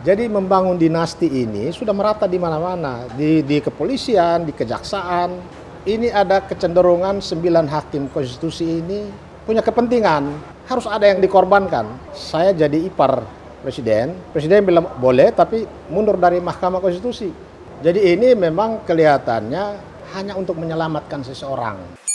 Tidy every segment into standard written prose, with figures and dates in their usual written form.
Jadi membangun dinasti ini sudah merata di mana-mana, di kepolisian, di kejaksaan. Ini ada kecenderungan 9 hakim konstitusi ini punya kepentingan, harus ada yang dikorbankan. Saya jadi ipar presiden bilang boleh tapi mundur dari Mahkamah Konstitusi. Jadi ini memang kelihatannya hanya untuk menyelamatkan seseorang.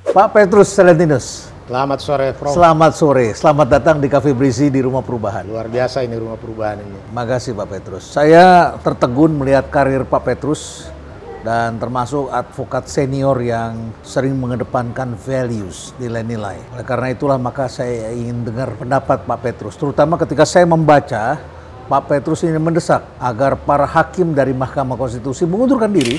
Pak Petrus Salentinus. Selamat sore, Prof. Selamat sore. Selamat datang di Cafe Breezy di Rumah Perubahan. Luar biasa ini Rumah Perubahan ini. Makasih Pak Petrus. Saya tertegun melihat karir Pak Petrus dan termasuk advokat senior yang sering mengedepankan values, nilai-nilai. Oleh karena itulah maka saya ingin dengar pendapat Pak Petrus. Terutama ketika saya membaca Pak Petrus ini mendesak agar para hakim dari Mahkamah Konstitusi mengundurkan diri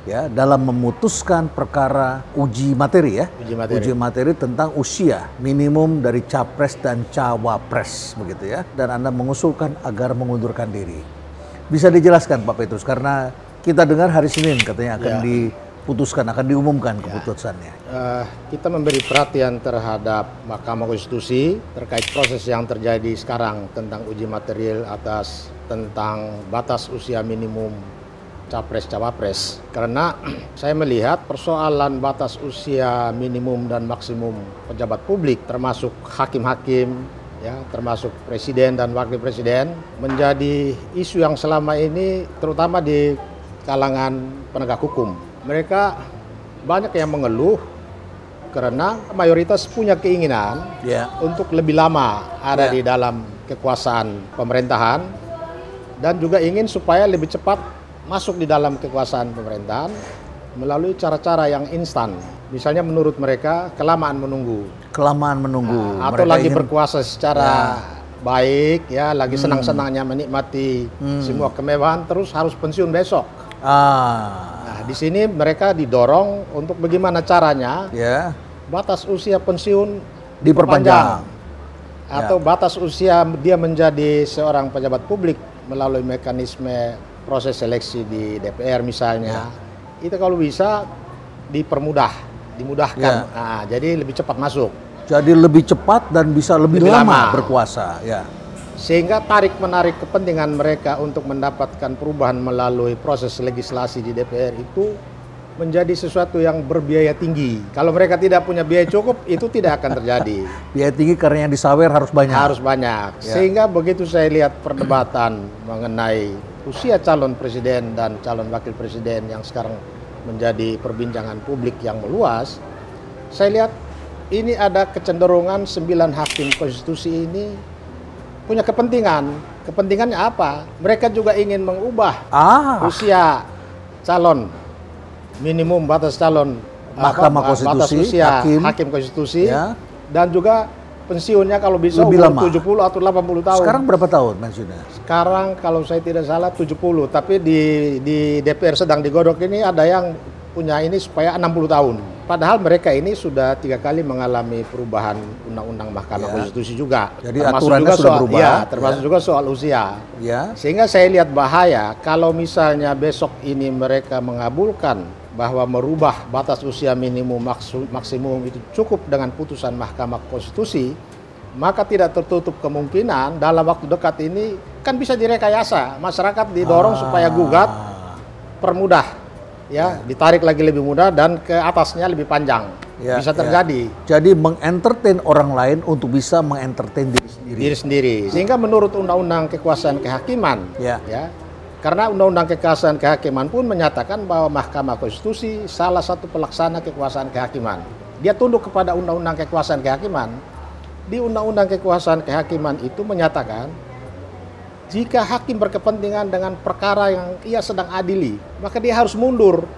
ya dalam memutuskan perkara uji materi ya. Uji materi tentang usia minimum dari capres dan cawapres begitu ya. Dan Anda mengusulkan agar mengundurkan diri. Bisa dijelaskan Pak Petrus karena kita dengar hari Senin katanya akan diputuskan, akan diumumkan keputusannya. Kita memberi perhatian terhadap Mahkamah Konstitusi terkait proses yang terjadi sekarang tentang uji material atas tentang batas usia minimum capres-cawapres, karena saya melihat persoalan batas usia minimum dan maksimum pejabat publik termasuk hakim-hakim ya, termasuk presiden dan wakil presiden menjadi isu yang selama ini terutama di kalangan penegak hukum. Mereka banyak yang mengeluh karena mayoritas punya keinginan untuk lebih lama ada di dalam kekuasaan pemerintahan dan juga ingin supaya lebih cepat masuk di dalam kekuasaan pemerintahan melalui cara-cara yang instan. Misalnya menurut mereka kelamaan menunggu. Kelamaan menunggu. Atau lagi berkuasa secara baik, ya, lagi senang-senangnya menikmati semua kemewahan, terus harus pensiun besok. Nah, di sini mereka didorong untuk bagaimana caranya batas usia pensiun diperpanjang. Atau batas usia dia menjadi seorang pejabat publik melalui mekanisme proses seleksi di DPR misalnya, itu kalau bisa dimudahkan. Nah, jadi lebih cepat masuk. Jadi lebih cepat dan bisa lebih lama berkuasa. Ya. Sehingga tarik-menarik kepentingan mereka untuk mendapatkan perubahan melalui proses legislasi di DPR itu menjadi sesuatu yang berbiaya tinggi. Kalau mereka tidak punya biaya cukup, itu tidak akan terjadi. Biaya tinggi karena yang disawer harus banyak. Harus banyak. Sehingga begitu saya lihat perdebatan mengenai usia calon presiden dan calon wakil presiden yang sekarang menjadi perbincangan publik yang meluas, saya lihat ini ada kecenderungan 9 hakim konstitusi ini punya kepentingan. Kepentingannya apa? Mereka juga ingin mengubah usia calon minimum batas calon Mahkamah Konstitusi, batas usia hakim konstitusi dan juga pensiunnya kalau bisa lebih lama. 70 atau 80 tahun. Sekarang berapa tahun pensiunnya? Sekarang kalau saya tidak salah 70, tapi di DPR sedang digodok ini ada yang punya ini supaya 60 tahun. Padahal mereka ini sudah 3 kali mengalami perubahan undang-undang Mahkamah Konstitusi juga. Jadi aturannya sudah berubah. Termasuk juga soal usia. Sehingga saya lihat bahaya kalau misalnya besok ini mereka mengabulkan bahwa merubah batas usia minimum maksimum itu cukup dengan putusan Mahkamah Konstitusi, maka tidak tertutup kemungkinan dalam waktu dekat ini kan bisa direkayasa. Masyarakat didorong supaya gugat, permudah, ditarik lagi lebih mudah dan ke atasnya lebih panjang. Bisa terjadi. Jadi mengentertain orang lain untuk bisa mengentertain diri sendiri. Sehingga menurut Undang-Undang Kekuasaan Kehakiman, karena Undang-Undang Kekuasaan Kehakiman pun menyatakan bahwa Mahkamah Konstitusi salah satu pelaksana kekuasaan kehakiman. Dia tunduk kepada Undang-Undang Kekuasaan Kehakiman. Di Undang-Undang Kekuasaan Kehakiman itu menyatakan jika hakim berkepentingan dengan perkara yang ia sedang adili, maka dia harus mundur.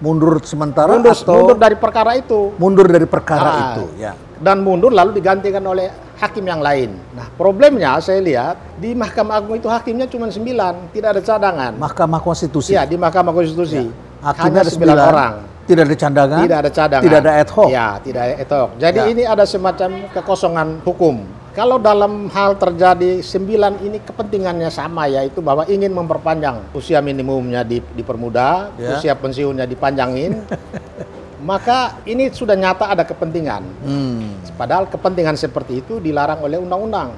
Mundur sementara mundur dari perkara itu. Mundur dari perkara itu, Dan mundur lalu digantikan oleh hakim yang lain. Nah, problemnya saya lihat di Mahkamah Agung itu hakimnya cuma 9, tidak ada cadangan. Mahkamah Konstitusi. Di Mahkamah Konstitusi. Hakimnya hanya 9 orang. Tidak ada cadangan. Tidak ada cadangan. Tidak ada ad hoc. Tidak ada ad hoc. Jadi ini ada semacam kekosongan hukum. Kalau dalam hal terjadi 9 ini kepentingannya sama, yaitu bahwa ingin memperpanjang usia minimumnya dipermudah, usia pensiunnya dipanjangin, maka ini sudah nyata ada kepentingan. Padahal kepentingan seperti itu dilarang oleh undang-undang.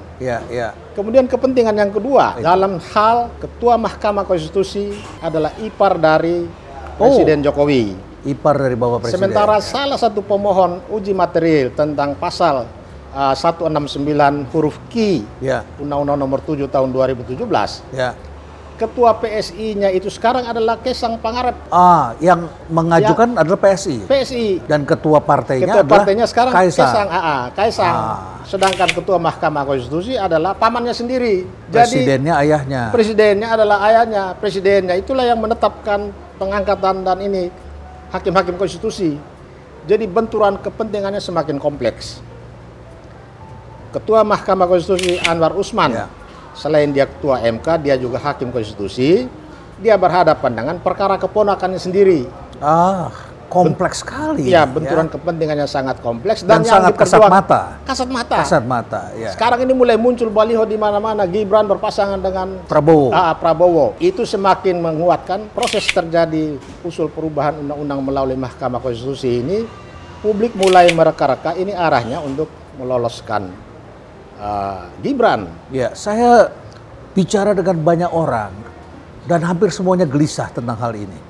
Kemudian kepentingan yang kedua, dalam hal Ketua Mahkamah Konstitusi adalah ipar dari Presiden Jokowi. Ipar dari Bapak Presiden. Sementara salah satu pemohon uji material tentang pasal 169 huruf Q Undang-Undang Nomor 7 Tahun 2017. Ketua PSI-nya itu sekarang adalah Kaisang Pangarep. Yang mengajukan adalah PSI. Dan ketua partainya sekarang Kaisang. Sedangkan Ketua Mahkamah Konstitusi adalah pamannya sendiri. Presidennya ayahnya. Presidennya adalah ayahnya. Presidennya itulah yang menetapkan pengangkatan dan ini hakim-hakim konstitusi. Jadi benturan kepentingannya semakin kompleks. Ketua Mahkamah Konstitusi Anwar Usman, selain dia ketua MK, dia juga hakim konstitusi. Dia berhadapan dengan perkara keponakannya sendiri. Kompleks sekali. Benturan kepentingannya sangat kompleks dan yang sangat kasat mata. Kasat mata. Sekarang ini mulai muncul baliho di mana-mana, Gibran berpasangan dengan Prabowo. Itu semakin menguatkan proses terjadi usul perubahan undang-undang melalui Mahkamah Konstitusi ini. Publik mulai mereka-reka ini arahnya untuk meloloskan Gibran. Saya bicara dengan banyak orang dan hampir semuanya gelisah tentang hal ini.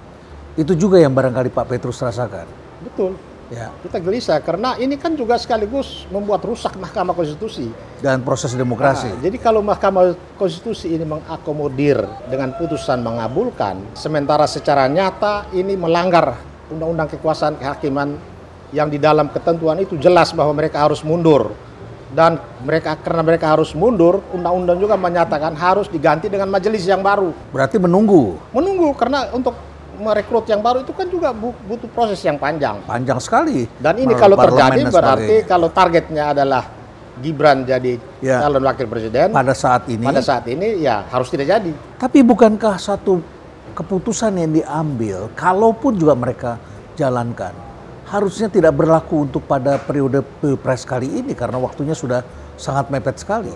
Itu juga yang barangkali Pak Petrus rasakan. Betul. Kita gelisah karena ini kan juga sekaligus membuat rusak Mahkamah Konstitusi dan proses demokrasi. Jadi kalau Mahkamah Konstitusi ini mengakomodir dengan putusan mengabulkan, sementara secara nyata ini melanggar Undang-Undang Kekuasaan Kehakiman yang di dalam ketentuan itu jelas bahwa mereka harus mundur. Dan karena mereka harus mundur, undang-undang juga menyatakan harus diganti dengan majelis yang baru. Berarti menunggu karena untuk merekrut yang baru itu kan juga butuh proses yang panjang sekali. Dan ini kalau terjadi berarti kalau targetnya adalah Gibran jadi calon wakil presiden pada saat ini ya harus tidak jadi. Tapi bukankah satu keputusan yang diambil kalaupun juga mereka jalankan harusnya tidak berlaku untuk pada periode Pilpres kali ini karena waktunya sudah sangat mepet sekali.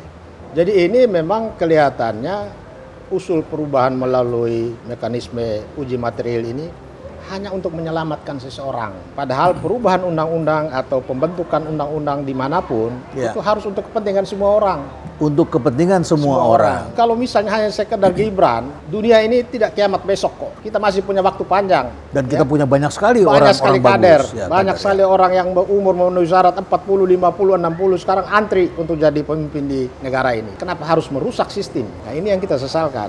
Jadi ini memang kelihatannya usul perubahan melalui mekanisme uji material ini hanya untuk menyelamatkan seseorang. Padahal perubahan undang-undang atau pembentukan undang-undang dimanapun itu harus untuk kepentingan semua orang. Untuk kepentingan semua orang. Kalau misalnya hanya sekedar Gibran, dunia ini tidak kiamat besok kok. Kita masih punya waktu panjang. Dan kita punya banyak sekali orang-orang kader. bagus. Banyak sekali orang yang berumur memenuhi syarat 40, 50, 60 sekarang antri untuk jadi pemimpin di negara ini. Kenapa harus merusak sistem? Nah ini yang kita sesalkan.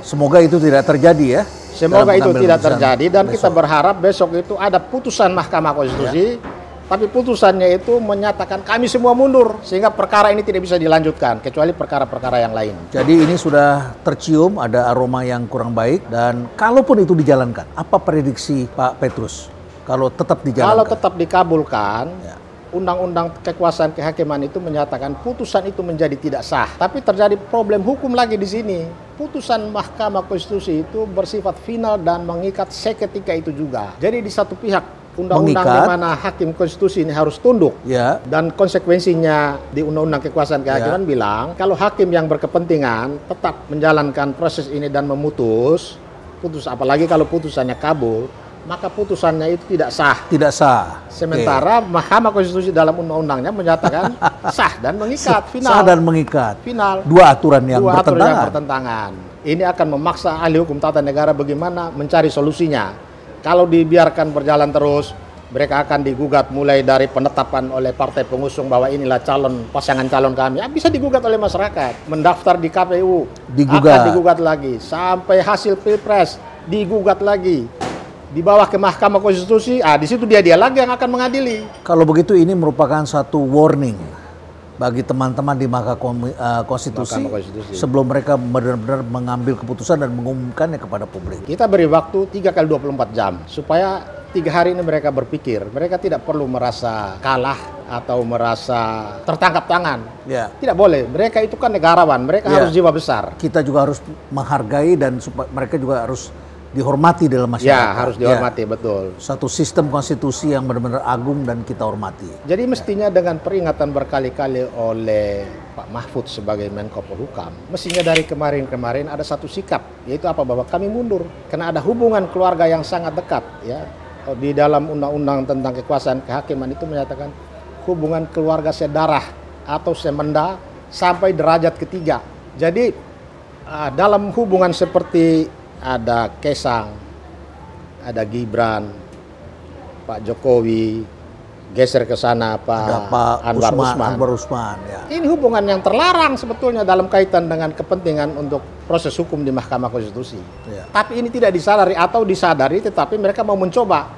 Semoga itu tidak terjadi ya. Semoga itu tidak terjadi dan kita berharap besok itu ada putusan Mahkamah Konstitusi. Tapi putusannya itu menyatakan kami semua mundur sehingga perkara ini tidak bisa dilanjutkan kecuali perkara-perkara yang lain. Jadi ini sudah tercium ada aroma yang kurang baik dan kalaupun itu dijalankan, apa prediksi Pak Petrus kalau tetap dijalankan? Kalau tetap dikabulkan, Undang-Undang Kekuasaan Kehakiman itu menyatakan putusan itu menjadi tidak sah. Tapi terjadi problem hukum lagi di sini. Putusan Mahkamah Konstitusi itu bersifat final dan mengikat seketika itu juga. Jadi di satu pihak undang-undang di mana hakim konstitusi ini harus tunduk dan konsekuensinya di Undang-Undang Kekuasaan Kehakiman bilang kalau hakim yang berkepentingan tetap menjalankan proses ini dan memutus apalagi kalau putusannya kabul maka putusannya itu tidak sah. Sementara Mahkamah Konstitusi dalam undang-undangnya menyatakan sah dan mengikat final. Dua aturan yang bertentangan. Ini akan memaksa ahli hukum tata negara bagaimana mencari solusinya. Kalau dibiarkan berjalan terus, mereka akan digugat mulai dari penetapan oleh partai pengusung bahwa inilah pasangan calon kami. Bisa digugat oleh masyarakat, mendaftar di KPU, akan digugat lagi. Sampai hasil Pilpres, digugat lagi. Dibawa ke Mahkamah Konstitusi, di situ dia lagi yang akan mengadili. Kalau begitu ini merupakan satu warning bagi teman-teman di Mahkamah Konstitusi sebelum mereka benar-benar mengambil keputusan dan mengumumkannya kepada publik. Kita beri waktu 3 kali 24 jam supaya 3 hari ini mereka berpikir. Mereka tidak perlu merasa kalah atau merasa tertangkap tangan. Tidak boleh. Mereka itu kan negarawan. Mereka harus jiwa besar. Kita juga harus menghargai dan mereka juga harus dihormati dalam masyarakat. Ya, harus dihormati, betul. Satu sistem konstitusi yang benar-benar agung dan kita hormati. Jadi mestinya dengan peringatan berkali-kali oleh Pak Mahfud sebagai Menko Polhukam, mestinya dari kemarin-kemarin ada satu sikap, yaitu apa, bahwa kami mundur karena ada hubungan keluarga yang sangat dekat. Ya, di dalam undang-undang tentang kekuasaan kehakiman itu menyatakan hubungan keluarga sedarah atau semenda sampai derajat ketiga. Jadi dalam hubungan seperti ada Kaesang, ada Gibran, Pak Jokowi, geser ke sana Pak Anwar Usman. Ya. Ini hubungan yang terlarang sebetulnya dalam kaitan dengan kepentingan untuk proses hukum di Mahkamah Konstitusi. Ya. Tapi ini tidak disadari atau disadari, tetapi mereka mau mencoba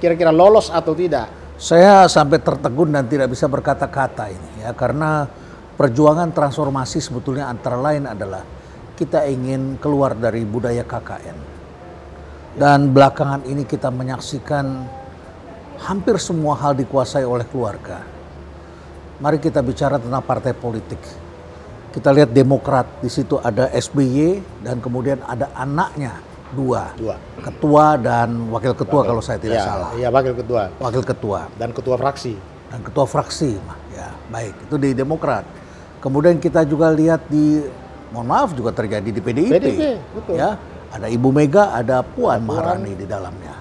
kira-kira lolos atau tidak. Saya sampai tertegun dan tidak bisa berkata-kata ini ya, karena perjuangan transformasi sebetulnya antara lain adalah kita ingin keluar dari budaya KKN. Dan belakangan ini kita menyaksikan hampir semua hal dikuasai oleh keluarga. Mari kita bicara tentang partai politik. Kita lihat Demokrat, di situ ada SBY dan kemudian ada anaknya dua. Ketua dan wakil ketua kalau saya tidak salah. Iya, wakil ketua. Wakil ketua. Dan ketua fraksi. Dan ketua fraksi. Ya, baik, itu di Demokrat. Kemudian kita juga lihat di, mohon maaf, juga terjadi di PDIP. Betul. Ya, ada Ibu Mega, ada Puan Maharani di dalamnya.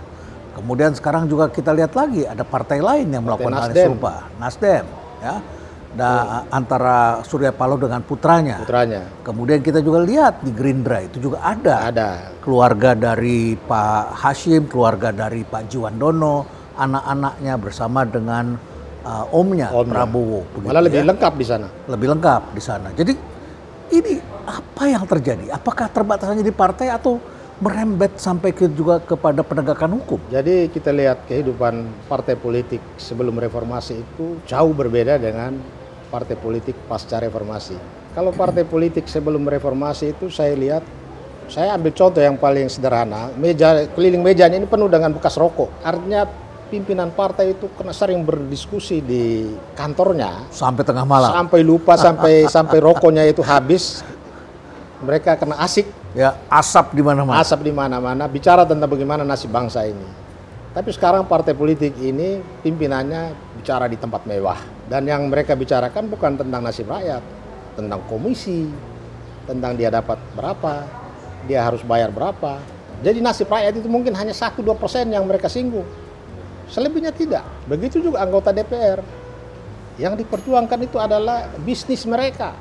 Kemudian sekarang juga kita lihat lagi ada partai lain yang melakukan hal yang serupa, Nasdem, ya. Antara Surya Paloh dengan putranya. Kemudian kita juga lihat di Gerindra itu juga ada keluarga dari Pak Hashim, keluarga dari Pak Jiwandono, anak-anaknya bersama dengan omnya Prabowo. Malah lebih lengkap di sana. Lebih lengkap di sana. Jadi ini apa yang terjadi? Apakah terbatasannya di partai atau merembet sampai juga kepada penegakan hukum? Jadi kita lihat kehidupan partai politik sebelum reformasi itu jauh berbeda dengan partai politik pasca reformasi. Kalau partai politik sebelum reformasi itu saya lihat, saya ambil contoh yang paling sederhana, keliling mejanya ini penuh dengan bekas rokok. Artinya pimpinan partai itu kena sering berdiskusi di kantornya sampai tengah malam. Sampai lupa sampai rokoknya itu habis. Mereka kena asik. Ya, asap di mana-mana. Asap di mana-mana, bicara tentang bagaimana nasib bangsa ini. Tapi sekarang partai politik ini pimpinannya bicara di tempat mewah. Dan yang mereka bicarakan bukan tentang nasib rakyat, tentang komisi, tentang dia dapat berapa, dia harus bayar berapa. Jadi nasib rakyat itu mungkin hanya 1-2% yang mereka singgung. Selebihnya tidak. Begitu juga anggota DPR. Yang diperjuangkan itu adalah bisnis mereka.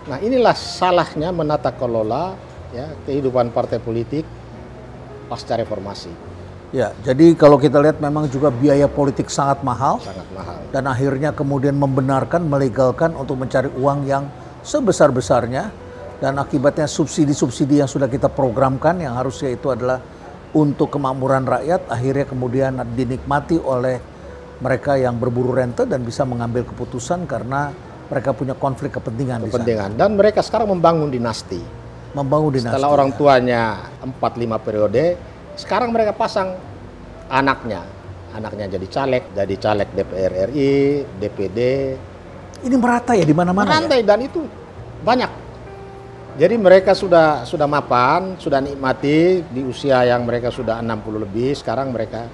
Nah, inilah salahnya menata kelola ya kehidupan partai politik pasca reformasi. Ya, jadi kalau kita lihat memang juga biaya politik sangat mahal. Sangat mahal. Dan akhirnya kemudian membenarkan, melegalkan untuk mencari uang yang sebesar-besarnya. Dan akibatnya subsidi-subsidi yang sudah kita programkan yang harusnya itu adalah untuk kemakmuran rakyat, akhirnya kemudian dinikmati oleh mereka yang berburu rente dan bisa mengambil keputusan karena mereka punya konflik kepentingan di sana. Dan mereka sekarang membangun dinasti. Setelah orang tuanya 4-5 periode, sekarang mereka pasang anaknya. Anaknya jadi caleg DPR RI, DPD. Ini merata ya di mana-mana. Merata ya? Dan itu banyak. Jadi mereka sudah mapan, sudah nikmati di usia yang mereka sudah 60 lebih, sekarang mereka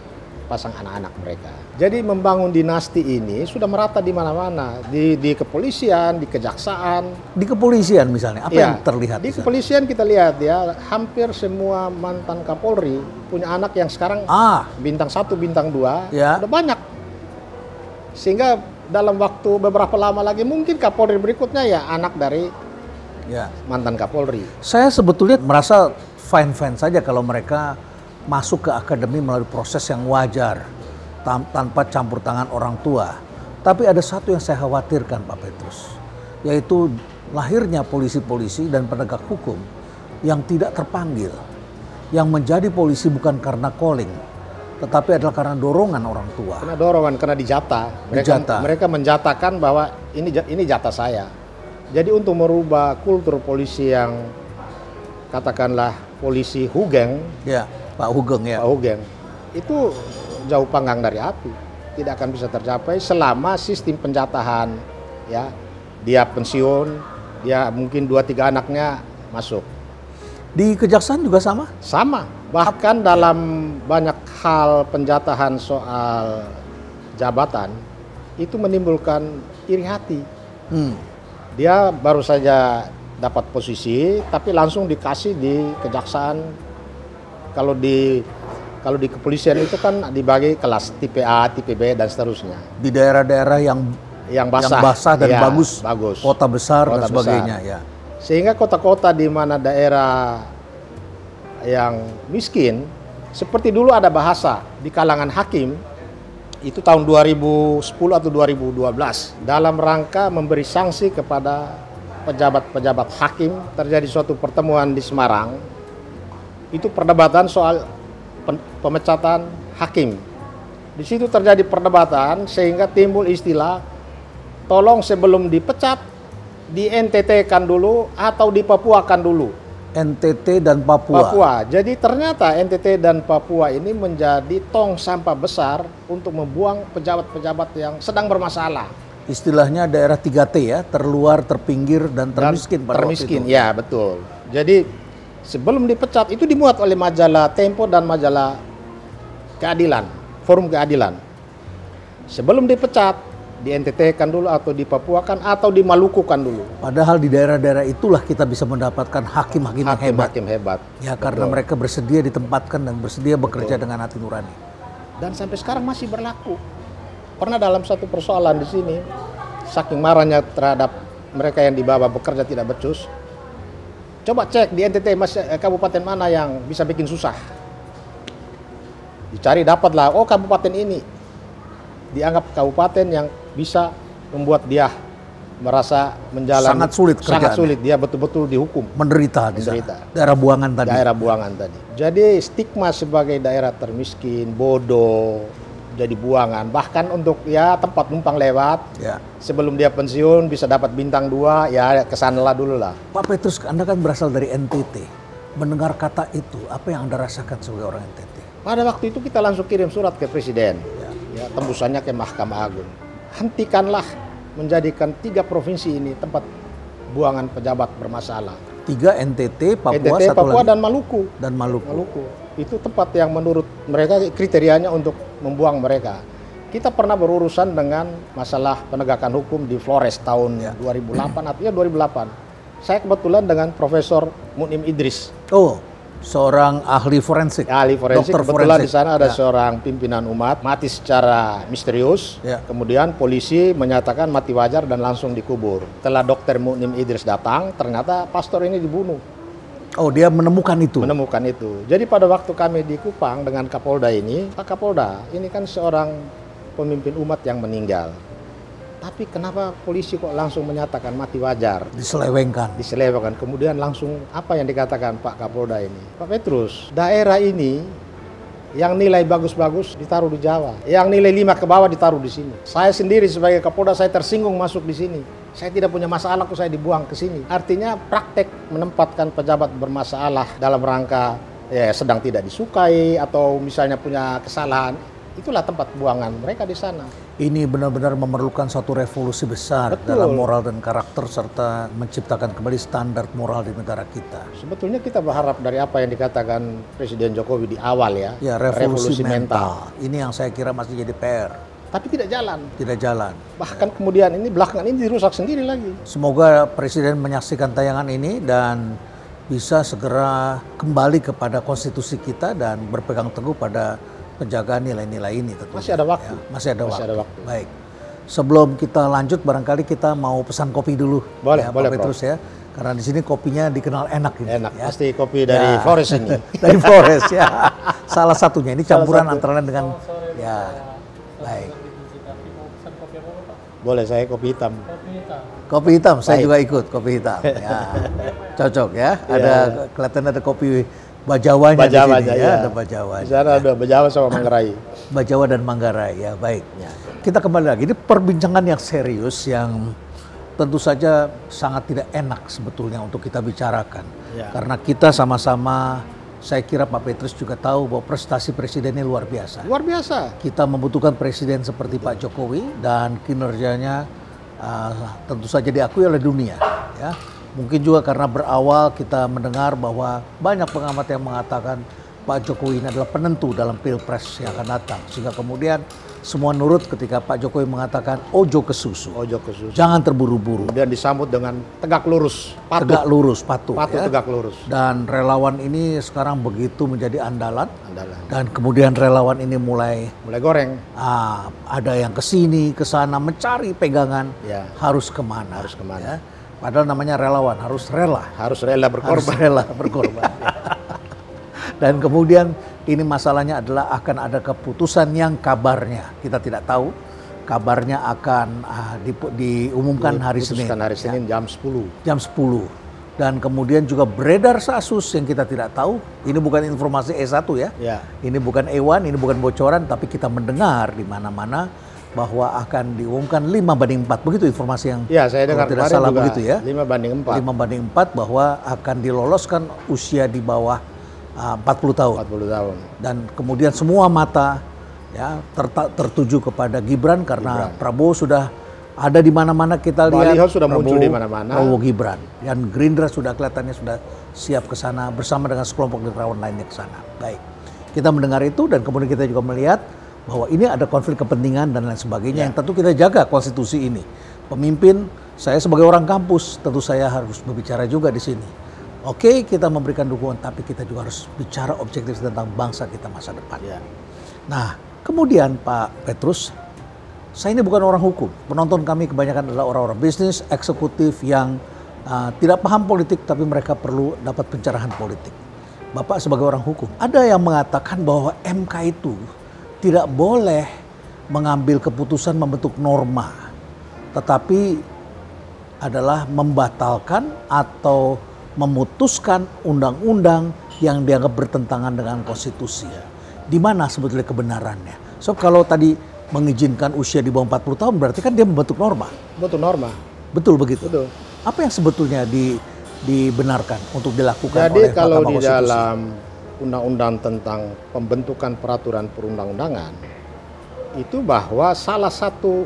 pasang anak-anak mereka. Jadi membangun dinasti ini sudah merata di mana-mana, di kepolisian, di kejaksaan. Di kepolisian misalnya, apa yang terlihat? Di kepolisian kita lihat ya, hampir semua mantan Kapolri punya anak yang sekarang bintang 1, bintang 2, udah banyak. Sehingga dalam waktu beberapa lama lagi mungkin Kapolri berikutnya ya anak dari mantan Kapolri. Saya sebetulnya merasa fine-fine saja kalau mereka masuk ke akademi melalui proses yang wajar tanpa campur tangan orang tua. Tapi ada satu yang saya khawatirkan Pak Petrus, yaitu lahirnya polisi-polisi dan penegak hukum yang tidak terpanggil, yang menjadi polisi bukan karena calling, tetapi adalah karena dorongan orang tua. Karena dorongan, karena dijatah. Mereka menjatakan bahwa ini jatah saya. Jadi untuk merubah kultur polisi yang katakanlah polisi Hugeng, Pak Hugeng itu jauh panggang dari api, tidak akan bisa tercapai selama sistem penjatahan ya, dia pensiun, dia mungkin 2-3 anaknya masuk. Di kejaksaan juga sama? Sama. Bahkan dalam banyak hal penjatahan soal jabatan itu menimbulkan iri hati. Dia baru saja dapat posisi, tapi langsung dikasih di kejaksaan. Kalau di kepolisian itu kan dibagi kelas tipe A, tipe B dan seterusnya. Di daerah-daerah yang basah dan ya, bagus, kota besar dan sebagainya. Ya. Sehingga kota-kota di mana daerah yang miskin, seperti dulu ada bahasa di kalangan hakim, itu tahun 2010 atau 2012, dalam rangka memberi sanksi kepada pejabat-pejabat hakim, terjadi suatu pertemuan di Semarang, itu perdebatan soal pemecatan hakim. Di situ terjadi perdebatan sehingga timbul istilah, tolong sebelum dipecat, di NTT-kan dulu atau di Papua-kan dulu. NTT dan Papua. Jadi ternyata NTT dan Papua ini menjadi tong sampah besar untuk membuang pejabat-pejabat yang sedang bermasalah. Istilahnya daerah 3T ya, terluar, terpinggir, dan termiskin pada waktu itu. Ya betul. Jadi sebelum dipecat itu dimuat oleh majalah Tempo dan majalah Keadilan, Forum Keadilan. Sebelum dipecat, di NTT kan dulu atau di Papua kan atau di Maluku kan dulu. Padahal di daerah-daerah itulah kita bisa mendapatkan hakim-hakim yang hebat. Hakim hebat. Ya, karena mereka bersedia ditempatkan dan bersedia bekerja dengan hati nurani. Dan sampai sekarang masih berlaku. Pernah dalam satu persoalan di sini, saking marahnya terhadap mereka yang di bawah bekerja tidak becus, coba cek di NTT kabupaten mana yang bisa bikin susah. Dicari dapatlah, oh kabupaten ini. Dianggap kabupaten yang bisa membuat dia merasa menjalani sangat sulit kerjaan. Sangat sulit, dia betul-betul dihukum. Menderita. Daerah buangan tadi. Daerah buangan tadi. Jadi stigma sebagai daerah termiskin, bodoh, jadi buangan. Bahkan untuk ya tempat numpang lewat, ya. Sebelum dia pensiun bisa dapat bintang 2, ya kesanalah dulu lah. Pak Petrus, Anda kan berasal dari NTT. Mendengar kata itu, apa yang Anda rasakan sebagai orang NTT? Pada waktu itu kita langsung kirim surat ke Presiden. Ya, tembusannya ke Mahkamah Agung. Hentikanlah menjadikan 3 provinsi ini tempat buangan pejabat bermasalah. 3 NTT, Papua, dan Maluku. Maluku. Itu tempat yang menurut mereka kriterianya untuk membuang mereka. Kita pernah berurusan dengan masalah penegakan hukum di Flores tahun 2008 atau 2008. Saya kebetulan dengan Profesor Munim Idris. Oh. Seorang ahli forensik. Dokter kebetulan forensik. Di sana ada seorang pimpinan umat mati secara misterius. Kemudian polisi menyatakan mati wajar dan langsung dikubur. Setelah Dokter Munim Idris datang, ternyata pastor ini dibunuh. Oh, dia menemukan itu. Menemukan itu. Jadi pada waktu kami di Kupang dengan Kapolda ini, Pak Kapolda, ini kan seorang pemimpin umat yang meninggal. Tapi kenapa polisi kok langsung menyatakan mati wajar? Diselewengkan. Kemudian langsung apa yang dikatakan Pak Kapolda ini? Pak Petrus, daerah ini yang nilai bagus-bagus ditaruh di Jawa. Yang nilai 5 ke bawah ditaruh di sini. Saya sendiri sebagai Kapolda saya tersinggung masuk di sini. Saya tidak punya masalah kok saya dibuang ke sini. Artinya praktek menempatkan pejabat bermasalah dalam rangka sedang tidak disukai atau misalnya punya kesalahan. Itulah tempat buangan mereka di sana. Ini benar-benar memerlukan suatu revolusi besar dalam moral dan karakter serta menciptakan kembali standar moral di negara kita. Sebetulnya kita berharap dari apa yang dikatakan Presiden Jokowi di awal ya revolusi mental. Ini yang saya kira masih jadi PR. Tapi tidak jalan. Tidak jalan. Bahkan kemudian ini belakangan ini dirusak sendiri lagi. Semoga Presiden menyaksikan tayangan ini dan bisa segera kembali kepada konstitusi kita dan berpegang teguh pada penjagaan nilai-nilai ini tentunya. Masih ada waktu. Ya, masih ada waktu. Baik. Sebelum kita lanjut, barangkali kita mau pesan kopi dulu. Boleh, ya, boleh, Pak Petrus ya. Karena di sini kopinya dikenal enak ini. Enak, ya. pasti kopi dari Flores ini. Dari Flores ya. Salah satunya ini campuran antara lain dengan baik. Boleh, saya kopi hitam. Kopi hitam, saya juga ikut kopi hitam. Ya. Cocok ya. Ada kelihatan ada kopi Bajawanya di sini ya, ada Bajawa. Di sana ada Bajawa sama Manggarai. Bajawa dan Manggarai ya, baik. Kita kembali lagi, ini perbincangan yang serius yang tentu saja sangat tidak enak sebetulnya untuk kita bicarakan. Karena kita sama-sama, saya kira Pak Petrus juga tahu bahwa prestasi presiden ini luar biasa. Luar biasa. Kita membutuhkan presiden seperti Pak Jokowi dan kinerjanya tentu saja diakui oleh dunia ya. Mungkin juga karena berawal kita mendengar bahwa banyak pengamat yang mengatakan Pak Jokowi ini adalah penentu dalam Pilpres yang akan datang. Sehingga kemudian semua nurut ketika Pak Jokowi mengatakan ojo ke susu. Ojo ke susu. Jangan terburu-buru. Kemudian disambut dengan tegak lurus, patuh. Tegak lurus, patuh. Patuh, Ya. tegak lurus. Dan relawan ini sekarang begitu menjadi andalan. Andalan. Dan kemudian relawan ini mulai Mulai goreng. ada yang ke sini, ke sana mencari pegangan. Ya. Harus kemana? Harus kemana. Ya. Padahal namanya relawan, harus rela. Harus rela berkorban. Harus rela berkorban. Dan kemudian ini masalahnya adalah akan ada keputusan yang kabarnya kita tidak tahu. Kabarnya akan diumumkan hari Senin. Diputuskan hari Senin jam 10. Jam 10. Dan kemudian juga beredar kasus yang kita tidak tahu. Ini bukan informasi E1 ya. Ya. Ini bukan E1, ini bukan bocoran, tapi kita mendengar di mana-mana bahwa akan diumumkan 5/4. Begitu informasi yang Ya, saya dengar kalau tidak kemarin salah juga begitu ya. 5/4. 5/4 bahwa akan diloloskan usia di bawah 40 tahun. 40 tahun. Dan kemudian semua mata ya tertuju kepada Gibran karena Prabowo sudah ada di mana-mana kita lihat. Baliho sudah muncul di mana-mana. Prabowo Gibran. Dan Gerindra sudah kelihatannya sudah siap ke sana bersama dengan sekelompok negarawan lainnya ke sana. Baik. Kita mendengar itu dan kemudian kita juga melihat bahwa ini ada konflik kepentingan dan lain sebagainya yang tentu kita jaga konstitusi ini. Pemimpin, saya sebagai orang kampus tentu saya harus berbicara juga di sini. Oke, kita memberikan dukungan, tapi kita juga harus bicara objektif tentang bangsa kita masa depan. Ya. Nah, kemudian Pak Petrus, saya ini bukan orang hukum. Penonton kami kebanyakan adalah orang-orang bisnis, eksekutif yang tidak paham politik, tapi mereka perlu dapat pencerahan politik. Bapak sebagai orang hukum, ada yang mengatakan bahwa MK itu tidak boleh mengambil keputusan membentuk norma, tetapi adalah membatalkan atau memutuskan undang-undang yang dianggap bertentangan dengan konstitusi. Di mana sebetulnya kebenarannya? So kalau tadi mengizinkan usia di bawah 40 tahun berarti kan dia membentuk norma. Betul norma. Betul begitu. Betul. Apa yang sebetulnya dibenarkan untuk dilakukan Jadi oleh kalau Mahkamah di Konstitusi? dalam undang-undang tentang pembentukan peraturan perundang-undangan itu bahwa salah satu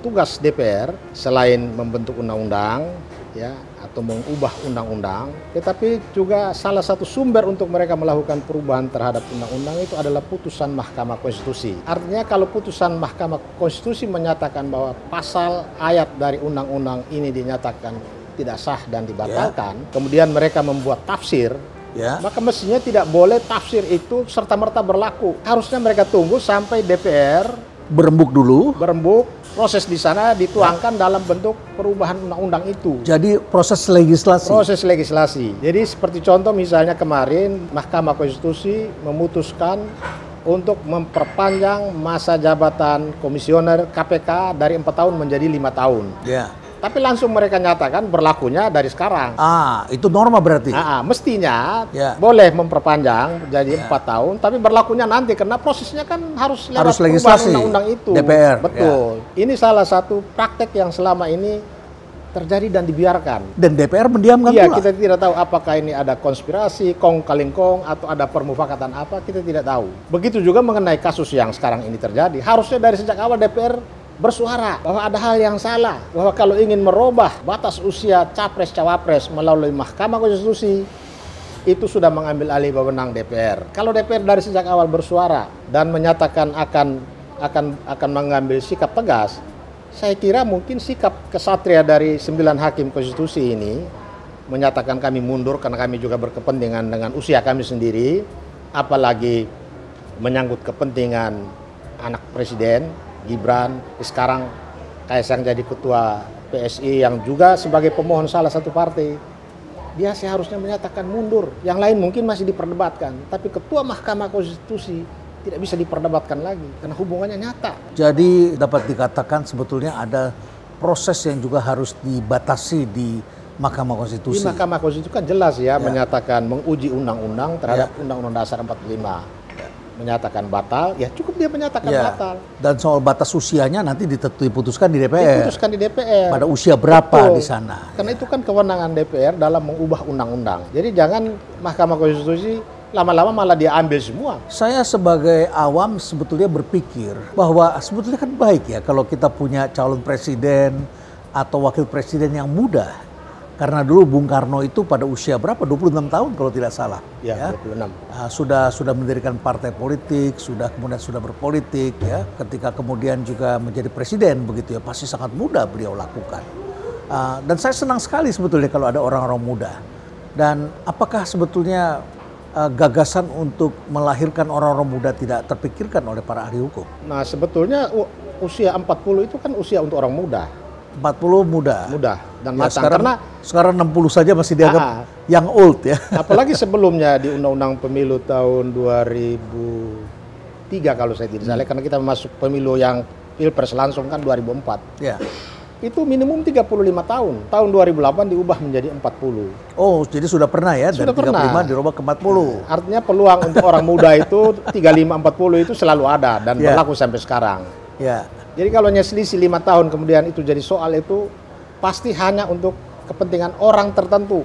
tugas DPR selain membentuk undang-undang ya atau mengubah undang-undang, tetapi juga salah satu sumber untuk mereka melakukan perubahan terhadap undang-undang itu adalah putusan Mahkamah Konstitusi. Artinya kalau putusan Mahkamah Konstitusi menyatakan bahwa pasal ayat dari undang-undang ini dinyatakan tidak sah dan dibatalkan, kemudian mereka membuat tafsir, maka mestinya tidak boleh tafsir itu serta-merta berlaku. Harusnya mereka tunggu sampai DPR berembuk dulu. Proses di sana dituangkan dalam bentuk perubahan undang-undang itu. Jadi proses legislasi. Proses legislasi. Jadi seperti contoh misalnya kemarin Mahkamah Konstitusi memutuskan untuk memperpanjang masa jabatan komisioner KPK dari 4 tahun menjadi 5 tahun. Ya. Tapi langsung mereka nyatakan berlakunya dari sekarang. Itu norma berarti? Mestinya boleh memperpanjang jadi 4 tahun, tapi berlakunya nanti karena prosesnya kan harus lewat legislasi undang-undang itu. DPR. Betul. Ini salah satu praktek yang selama ini terjadi dan dibiarkan. Dan DPR mendiamkan pula. Kita tidak tahu apakah ini ada konspirasi, kong kaling kong, atau ada permufakatan apa, kita tidak tahu. Begitu juga mengenai kasus yang sekarang ini terjadi. Harusnya dari sejak awal DPR bersuara bahwa ada hal yang salah, bahwa kalau ingin merubah batas usia capres-cawapres melalui Mahkamah Konstitusi itu sudah mengambil alih wewenang DPR. Kalau DPR dari sejak awal bersuara dan menyatakan akan mengambil sikap tegas, saya kira mungkin sikap kesatria dari 9 hakim konstitusi ini menyatakan kami mundur karena kami juga berkepentingan dengan usia kami sendiri, apalagi menyangkut kepentingan anak presiden Gibran, sekarang Kaisang jadi ketua PSI yang juga sebagai pemohon salah satu partai. Dia seharusnya menyatakan mundur. Yang lain mungkin masih diperdebatkan, tapi ketua Mahkamah Konstitusi tidak bisa diperdebatkan lagi karena hubungannya nyata. Jadi dapat dikatakan sebetulnya ada proses yang juga harus dibatasi di Mahkamah Konstitusi. Di Mahkamah Konstitusi kan jelas menyatakan menguji undang-undang terhadap Undang-Undang Dasar 45. Menyatakan batal, ya cukup dia menyatakan batal. Dan soal batas usianya nanti diputuskan di DPR. Diputuskan di DPR. Pada usia berapa di sana. Karena itu kan kewenangan DPR dalam mengubah undang-undang. Jadi jangan Mahkamah Konstitusi lama-lama malah dia ambil semua. Saya sebagai awam sebetulnya berpikir bahwa sebetulnya kan baik ya kalau kita punya calon presiden atau wakil presiden yang muda. Karena dulu Bung Karno itu pada usia berapa? 26 tahun kalau tidak salah. Ya, 26. Sudah mendirikan partai politik, kemudian sudah berpolitik ya. Ketika kemudian juga menjadi presiden begitu ya, pasti sangat muda beliau lakukan. Dan saya senang sekali sebetulnya kalau ada orang-orang muda. Dan apakah sebetulnya gagasan untuk melahirkan orang-orang muda tidak terpikirkan oleh para ahli hukum? Nah, sebetulnya usia 40 itu kan usia untuk orang muda. 40 muda. Dan Ya, matang. sekarang 60 saja masih dianggap yang old ya. Apalagi sebelumnya di Undang-Undang Pemilu tahun 2003 kalau saya tidak salah, karena kita masuk pemilu yang Pilpres langsung kan 2004. Ya. Itu minimum 35 tahun. Tahun 2008 diubah menjadi 40. Oh, jadi sudah pernah ya, Sudah dari 35 dirubah ke 40. Artinya peluang untuk orang muda itu 35-40 itu selalu ada dan berlaku sampai sekarang. Ya. Jadi kalau selisih 5 tahun kemudian itu jadi soal, itu pasti hanya untuk kepentingan orang tertentu,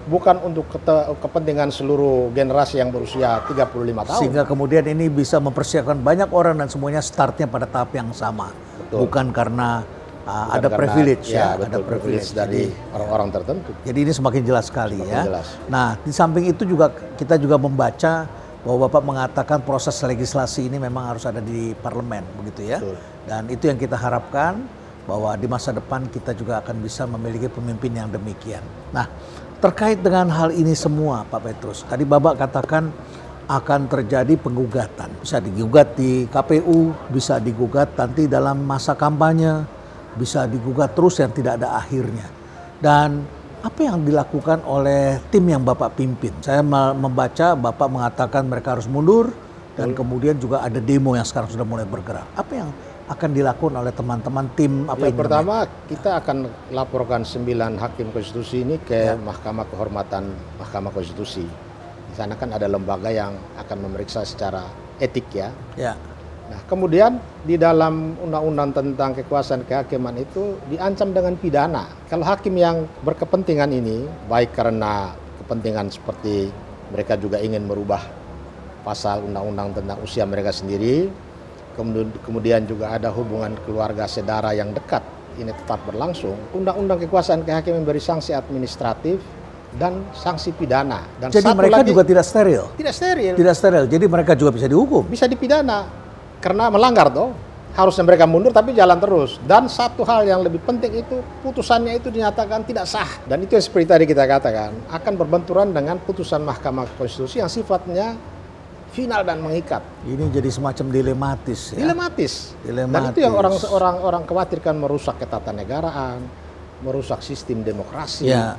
bukan untuk kepentingan seluruh generasi yang berusia 35 tahun. Sehingga kemudian ini bisa mempersiapkan banyak orang dan semuanya startnya pada tahap yang sama. Betul. Bukan karena ada privilege ya, ada privilege dari orang-orang tertentu. Jadi ini semakin jelas sekali ya. Jelas. Nah, di samping itu juga kita juga membaca bahwa Bapak mengatakan proses legislasi ini memang harus ada di parlemen begitu ya. Betul. Dan itu yang kita harapkan, bahwa di masa depan kita juga akan bisa memiliki pemimpin yang demikian. Nah, terkait dengan hal ini semua Pak Petrus, tadi Bapak katakan akan terjadi penggugatan. Bisa digugat di KPU, bisa digugat nanti dalam masa kampanye, bisa digugat terus yang tidak ada akhirnya. Dan apa yang dilakukan oleh tim yang Bapak pimpin? Saya membaca Bapak mengatakan mereka harus mundur, dan kemudian juga ada demo yang sekarang sudah mulai bergerak. Apa yang akan dilakukan oleh teman-teman tim apa yang pertama, kita akan laporkan 9 hakim konstitusi ini ke Mahkamah Kehormatan Mahkamah Konstitusi. Di sana kan ada lembaga yang akan memeriksa secara etik ya. Nah, kemudian di dalam undang-undang tentang kekuasaan kehakiman itu diancam dengan pidana. Kalau hakim yang berkepentingan ini, baik karena kepentingan seperti mereka juga ingin merubah pasal undang-undang tentang usia mereka sendiri, kemudian juga ada hubungan keluarga sedara yang dekat, ini tetap berlangsung. Undang-undang kekuasaan kehakiman memberi sanksi administratif dan sanksi pidana. Dan jadi mereka juga tidak steril? Tidak steril. Tidak steril, jadi mereka juga bisa dihukum? Bisa dipidana, karena melanggar toh. Harusnya mereka mundur tapi jalan terus. Dan satu hal yang lebih penting itu, putusannya itu dinyatakan tidak sah. Dan itu yang seperti tadi kita katakan, akan berbenturan dengan putusan Mahkamah Konstitusi yang sifatnya final dan mengikat. Ini jadi semacam dilematis ya? Dilematis. Dan itu yang orang khawatirkan, merusak ketatanegaraan, merusak sistem demokrasi. Ya.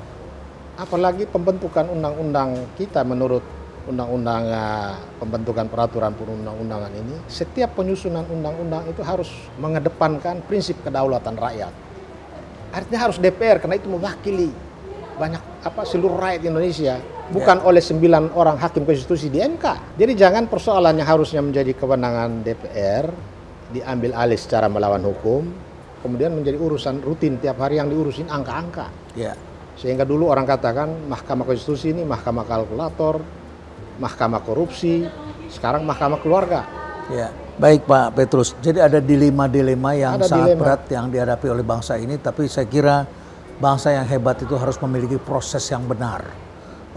Apalagi pembentukan undang-undang kita menurut undang-undang pembentukan peraturan perundang-undangan ini, setiap penyusunan undang-undang itu harus mengedepankan prinsip kedaulatan rakyat. Artinya harus DPR, karena itu mewakili banyak seluruh rakyat Indonesia, bukan oleh 9 orang hakim konstitusi di MK. Jadi jangan persoalan yang harusnya menjadi kewenangan DPR diambil alih secara melawan hukum, kemudian menjadi urusan rutin tiap hari yang diurusin angka-angka. Sehingga dulu orang katakan Mahkamah Konstitusi ini mahkamah kalkulator, mahkamah korupsi, sekarang mahkamah keluarga. Baik Pak Petrus, jadi ada dilema-dilema yang sangat berat yang dihadapi oleh bangsa ini, tapi saya kira bangsa yang hebat itu harus memiliki proses yang benar.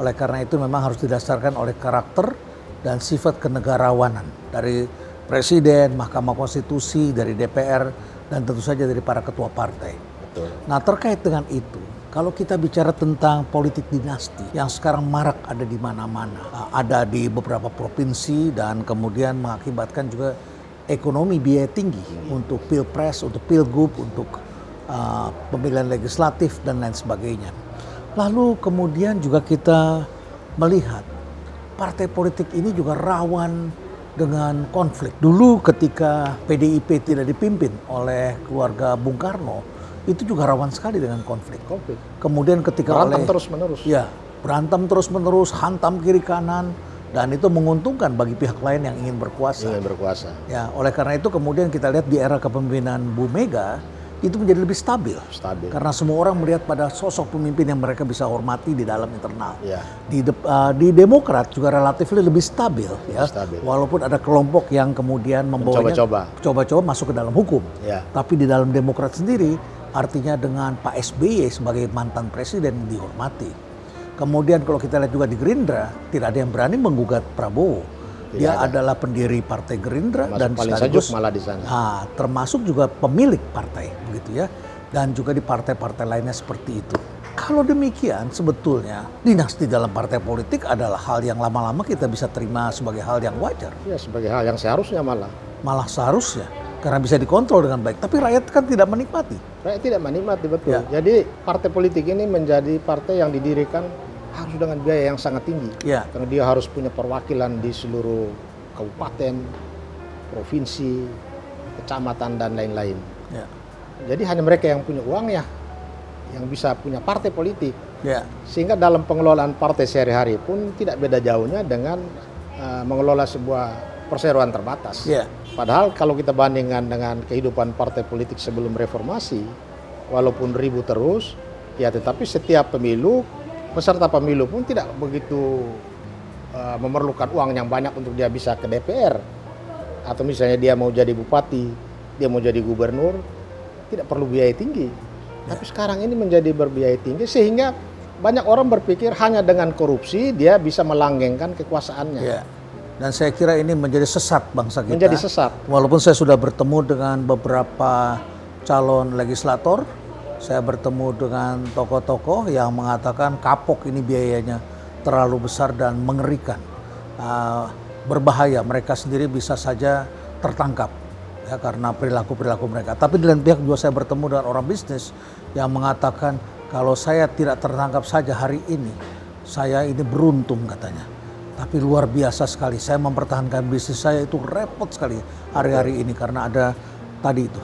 Oleh karena itu memang harus didasarkan oleh karakter dan sifat kenegarawanan dari Presiden, Mahkamah Konstitusi, dari DPR, dan tentu saja dari para ketua partai. Betul. Nah, terkait dengan itu, kalau kita bicara tentang politik dinasti yang sekarang marak ada di mana-mana, ada di beberapa provinsi dan kemudian mengakibatkan juga ekonomi biaya tinggi untuk pilpres, untuk pilgub, untuk pemilihan legislatif dan lain sebagainya. Lalu kemudian juga kita melihat partai politik ini juga rawan dengan konflik. Dulu ketika PDIP tidak dipimpin oleh keluarga Bung Karno, itu juga rawan sekali dengan konflik. Kemudian ketika berantem terus-menerus. Berantem terus-menerus, hantam kiri kanan, dan itu menguntungkan bagi pihak lain yang ingin berkuasa. Oleh karena itu kemudian kita lihat di era kepemimpinan Bu Mega itu menjadi lebih stabil. Karena semua orang melihat pada sosok pemimpin yang mereka bisa hormati di dalam internal. Di Demokrat juga relatif lebih stabil, walaupun ada kelompok yang kemudian membawanya coba-coba masuk ke dalam hukum. Tapi di dalam Demokrat sendiri artinya dengan Pak SBY sebagai mantan presiden dihormati. Kemudian kalau kita lihat juga di Gerindra, tidak ada yang berani menggugat Prabowo. Dia adalah pendiri Partai Gerindra Termasuk dan paling sekaligus sejuk malah di sana. termasuk juga pemilik partai, begitu ya. Dan juga di partai-partai lainnya seperti itu. Kalau demikian sebetulnya dinasti dalam partai politik adalah hal yang lama-lama kita bisa terima sebagai hal yang wajar. Ya, sebagai hal yang seharusnya malah. Malah seharusnya karena bisa dikontrol dengan baik. Tapi rakyat kan tidak menikmati. Rakyat tidak menikmati, betul. Ya. Jadi partai politik ini menjadi partai yang didirikan harus dengan biaya yang sangat tinggi. Ya. Karena dia harus punya perwakilan di seluruh kabupaten, provinsi, kecamatan, dan lain-lain. Ya. Jadi hanya mereka yang punya uang ya, yang bisa punya partai politik. Ya. Sehingga dalam pengelolaan partai sehari-hari pun tidak beda jauhnya dengan mengelola sebuah perseroan terbatas. Ya. Padahal kalau kita bandingkan dengan kehidupan partai politik sebelum reformasi, walaupun ribut terus, ya tetapi setiap pemilu, peserta pemilu pun tidak begitu memerlukan uang yang banyak untuk dia bisa ke DPR. Atau misalnya dia mau jadi bupati, dia mau jadi gubernur, tidak perlu biaya tinggi. Tapi sekarang ini menjadi berbiaya tinggi sehingga banyak orang berpikir hanya dengan korupsi dia bisa melanggengkan kekuasaannya. Ya. Dan saya kira ini menjadi sesat bangsa kita. Menjadi sesat. Walaupun saya sudah bertemu dengan beberapa calon legislator, saya bertemu dengan tokoh-tokoh yang mengatakan kapok ini biayanya terlalu besar dan mengerikan. Berbahaya, mereka sendiri bisa saja tertangkap ya karena perilaku-perilaku mereka. Tapi di lain pihak juga saya bertemu dengan orang bisnis yang mengatakan kalau saya tidak tertangkap saja hari ini, saya ini beruntung katanya. Tapi luar biasa sekali, saya mempertahankan bisnis saya itu repot sekali hari-hari ini karena ada tadi itu.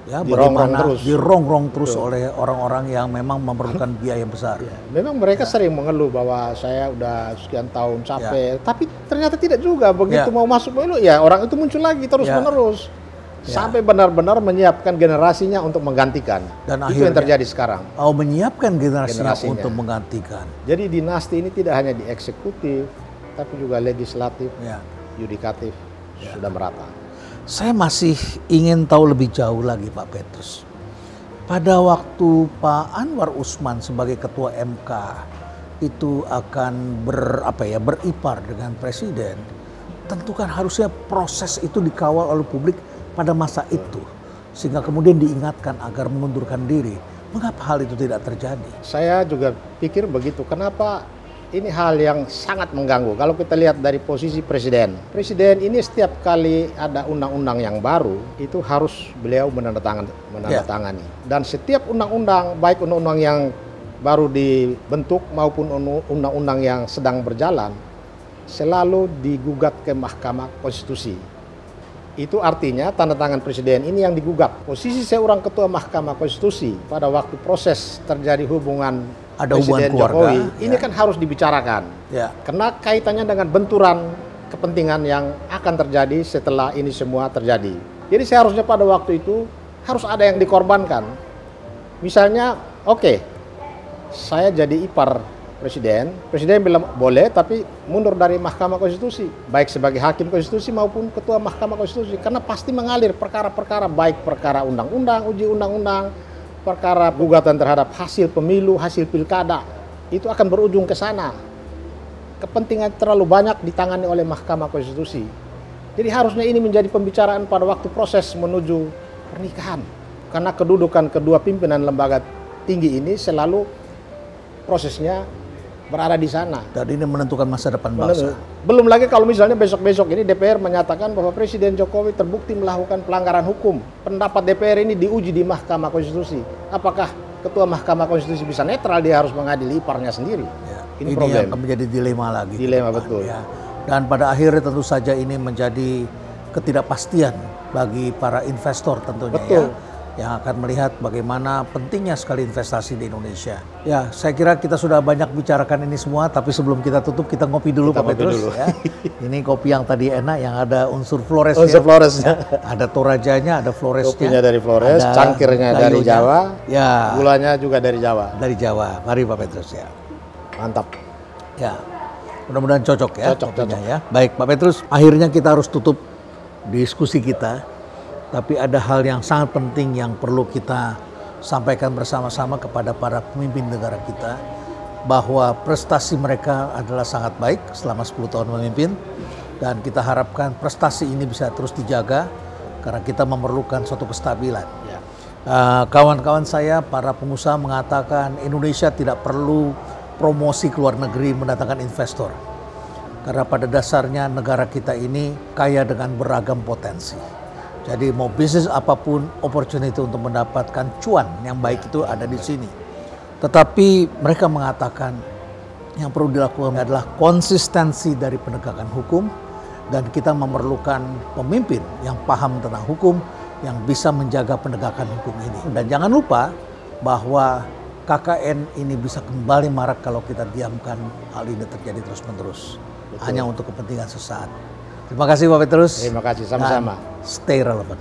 Ya, bagaimana dirongrong terus oleh orang-orang yang memang memerlukan biaya besar. Ya, memang mereka sering mengeluh bahwa saya udah sekian tahun capek, tapi ternyata tidak juga. Begitu mau masuk pemilu, ya orang itu muncul lagi terus-menerus. Sampai benar-benar menyiapkan generasinya untuk menggantikan. Dan itu yang terjadi sekarang. Menyiapkan generasinya untuk menggantikan. Jadi dinasti ini tidak hanya di eksekutif, tapi juga legislatif, yudikatif, sudah merata. Saya masih ingin tahu lebih jauh lagi Pak Petrus. Pada waktu Pak Anwar Usman sebagai ketua MK itu akan beripar dengan presiden, tentu kan harusnya proses itu dikawal oleh publik pada masa itu. Sehingga kemudian diingatkan agar mengundurkan diri. Mengapa hal itu tidak terjadi? Saya juga pikir begitu. Kenapa? Ini hal yang sangat mengganggu. Kalau kita lihat dari posisi presiden. Presiden ini setiap kali ada undang-undang yang baru, itu harus beliau menandatangani. Dan setiap undang-undang, baik undang-undang yang baru dibentuk maupun undang-undang yang sedang berjalan, selalu digugat ke Mahkamah Konstitusi. Itu artinya tanda tangan presiden ini yang digugat. Posisi seorang ketua Mahkamah Konstitusi pada waktu proses terjadi hubungan Presiden Jokowi, ini kan harus dibicarakan. Karena kaitannya dengan benturan kepentingan yang akan terjadi setelah ini semua terjadi. Jadi seharusnya pada waktu itu harus ada yang dikorbankan. Misalnya, saya jadi ipar presiden bilang boleh tapi mundur dari Mahkamah Konstitusi. Baik sebagai hakim konstitusi maupun ketua Mahkamah Konstitusi. Karena pasti mengalir perkara-perkara, baik perkara undang-undang, uji undang-undang, perkara gugatan terhadap hasil pemilu, hasil pilkada, itu akan berujung ke sana. Kepentingan terlalu banyak ditangani oleh Mahkamah Konstitusi. Jadi harusnya ini menjadi pembicaraan pada waktu proses menuju pernikahan. Karena kedudukan kedua pimpinan lembaga tinggi ini selalu prosesnya berada di sana. Dan ini menentukan masa depan bangsa. Belum lagi kalau misalnya besok-besok ini DPR menyatakan bahwa Presiden Jokowi terbukti melakukan pelanggaran hukum. Pendapat DPR ini diuji di Mahkamah Konstitusi. Apakah Ketua Mahkamah Konstitusi bisa netral? Dia harus mengadili iparnya sendiri. Ini problem. Yang menjadi dilema lagi. Dilema betul. Dan pada akhirnya tentu saja ini menjadi ketidakpastian bagi para investor tentunya. Betul. Yang akan melihat bagaimana pentingnya sekali investasi di Indonesia. Ya, saya kira kita sudah banyak bicarakan ini semua, tapi sebelum kita tutup kita ngopi dulu Pak Petrus. Ya. Ini kopi yang tadi enak, yang ada unsur floresnya. Unsur floresnya. Ada torajanya, ada floresnya. Kopinya dari Flores, cangkirnya dari Jawa, gulanya juga dari Jawa. Dari Jawa, mari Pak Petrus ya. Mantap. Ya, mudah-mudahan cocok ya. Cocok. Ya. Baik Pak Petrus, akhirnya kita harus tutup diskusi kita. Tapi ada hal yang sangat penting yang perlu kita sampaikan bersama-sama kepada para pemimpin negara kita bahwa prestasi mereka adalah sangat baik selama 10 tahun memimpin, dan kita harapkan prestasi ini bisa terus dijaga karena kita memerlukan suatu kestabilan. Kawan-kawan saya, para pengusaha mengatakan Indonesia tidak perlu promosi ke luar negeri mendatangkan investor. Karena pada dasarnya negara kita ini kaya dengan beragam potensi. Jadi mau bisnis apapun, opportunity untuk mendapatkan cuan yang baik itu ada di sini. Tetapi mereka mengatakan yang perlu dilakukan adalah konsistensi dari penegakan hukum, dan kita memerlukan pemimpin yang paham tentang hukum, yang bisa menjaga penegakan hukum ini. Dan jangan lupa bahwa KKN ini bisa kembali marak kalau kita diamkan hal ini terjadi terus-menerus. Hanya untuk kepentingan sesaat. Terima kasih Pak Petrus. Terima kasih, sama-sama. Stay relevant.